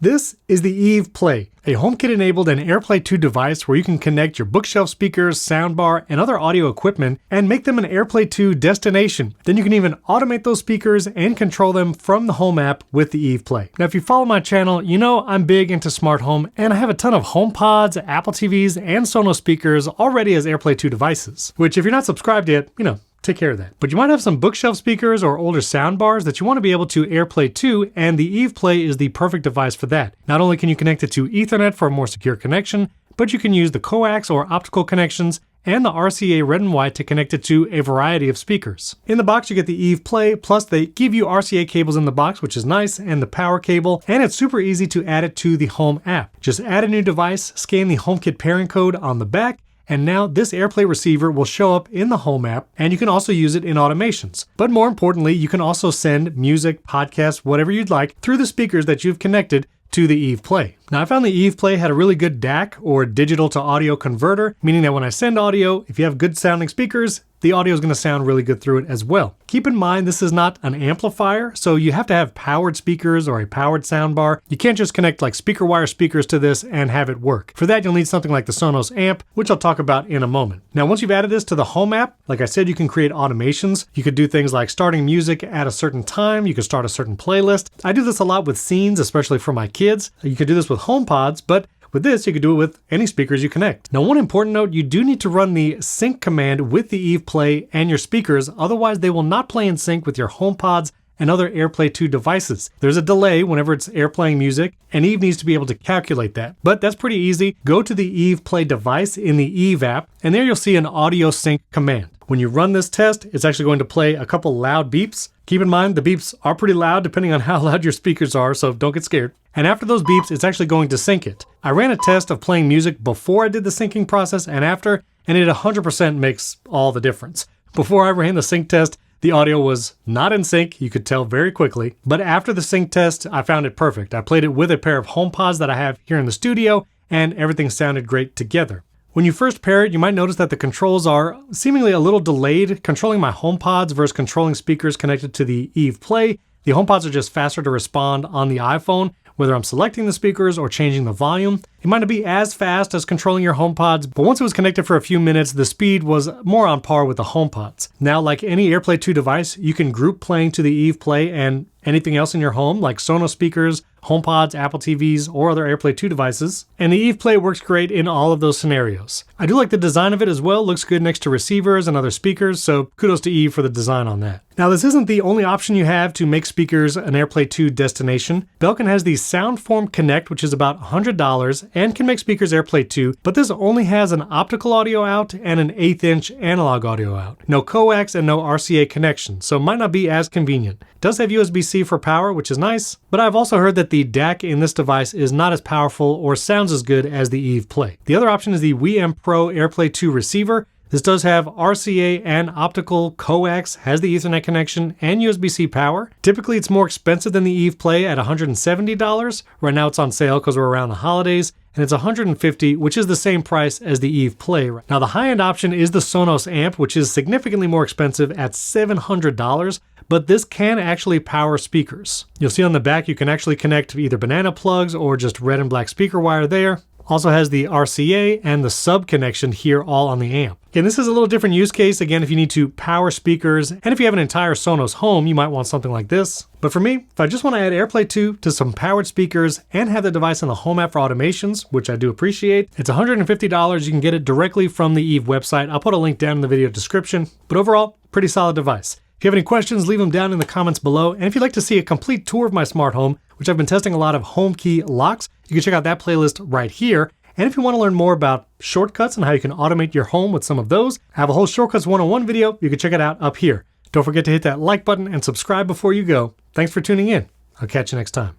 This is the Eve Play, a HomeKit-enabled and AirPlay 2 device where you can connect your bookshelf speakers, soundbar, and other audio equipment and make them an AirPlay 2 destination. Then you can even automate those speakers and control them from the Home app with the Eve Play. Now, if you follow my channel, you know I'm big into smart home, and I have a ton of HomePods, Apple TVs, and Sonos speakers already as AirPlay 2 devices, which if you're not subscribed yet, take care of that. But you might have some bookshelf speakers or older soundbars that you want to be able to AirPlay to, and the Eve Play is the perfect device for that. Not only can you connect it to Ethernet for a more secure connection, but you can use the coax or optical connections and the RCA red and white to connect it to a variety of speakers. In the box, you get the Eve Play, plus they give you RCA cables in the box, which is nice, and the power cable, and it's super easy to add it to the Home app. Just add a new device, scan the HomeKit pairing code on the back, and now this AirPlay receiver will show up in the Home app, and you can also use it in automations. But more importantly, you can also send music, podcasts, whatever you'd like, through the speakers that you've connected to the Eve Play. Now, I found the Eve Play had a really good DAC, or digital to audio converter, meaning that when I send audio, if you have good sounding speakers, the audio is going to sound really good through it as well. Keep in mind, this is not an amplifier, so you have to have powered speakers or a powered soundbar. You can't just connect like speaker wire speakers to this and have it work. For that, you'll need something like the Sonos amp, which I'll talk about in a moment. Now, once you've added this to the Home app, like I said, you can create automations. You could do things like starting music at a certain time. You could start a certain playlist. I do this a lot with scenes, especially for my kids. You could do this with HomePods, but with this, you can do it with any speakers you connect. Now, one important note, you do need to run the sync command with the Eve Play and your speakers, otherwise they will not play in sync with your HomePods and other AirPlay 2 devices. There's a delay whenever it's AirPlaying music, and Eve needs to be able to calculate that. But that's pretty easy. Go to the Eve Play device in the Eve app, and there you'll see an audio sync command. When you run this test, it's actually going to play a couple loud beeps. Keep in mind, the beeps are pretty loud depending on how loud your speakers are, so don't get scared. And after those beeps, it's actually going to sync it. I ran a test of playing music before I did the syncing process and after, and it 100% makes all the difference. Before I ran the sync test, the audio was not in sync, you could tell very quickly. But after the sync test, I found it perfect. I played it with a pair of HomePods that I have here in the studio, and everything sounded great together. When you first pair it, you might notice that the controls are seemingly a little delayed, controlling my HomePods versus controlling speakers connected to the Eve Play. The HomePods are just faster to respond on the iPhone, whether I'm selecting the speakers or changing the volume. It might not be as fast as controlling your HomePods, but once it was connected for a few minutes, the speed was more on par with the HomePods. Now, like any AirPlay 2 device, you can group playing to the Eve Play and anything else in your home, like Sonos speakers, HomePods, Apple TVs, or other AirPlay 2 devices. And the Eve Play works great in all of those scenarios. I do like the design of it as well. Looks good next to receivers and other speakers, so kudos to Eve for the design on that. Now, this isn't the only option you have to make speakers an AirPlay 2 destination. Belkin has the Soundform Connect, which is about $100 and can make speakers AirPlay 2, but this only has an optical audio out and an 1/8" analog audio out. No coax and no RCA connection, so might not be as convenient. It does have USB-C for power, which is nice, but I've also heard that the DAC in this device is not as powerful or sounds as good as the Eve Play. The other option is the WiiM Pro AirPlay 2 Receiver. This does have RCA and optical coax, has the Ethernet connection, and USB-C power. Typically, it's more expensive than the Eve Play at $170. Right now, it's on sale because we're around the holidays, and it's $150, which is the same price as the Eve Play. Now, the high-end option is the Sonos amp, which is significantly more expensive at $700, but this can actually power speakers. You'll see on the back, you can actually connect either banana plugs or just red and black speaker wire there. Also has the RCA and the sub connection here all on the amp. And this is a little different use case, again, if you need to power speakers, and if you have an entire Sonos home, you might want something like this. But for me, if I just want to add AirPlay 2 to some powered speakers and have the device in the Home app for automations, which I do appreciate, it's $150. You can get it directly from the Eve website. I'll put a link down in the video description. But overall, pretty solid device. If you have any questions, leave them down in the comments below. And if you'd like to see a complete tour of my smart home, which I've been testing a lot of HomeKey locks, you can check out that playlist right here. And if you want to learn more about shortcuts and how you can automate your home with some of those, I have a whole Shortcuts 101 video. You can check it out up here. Don't forget to hit that like button and subscribe before you go. Thanks for tuning in. I'll catch you next time.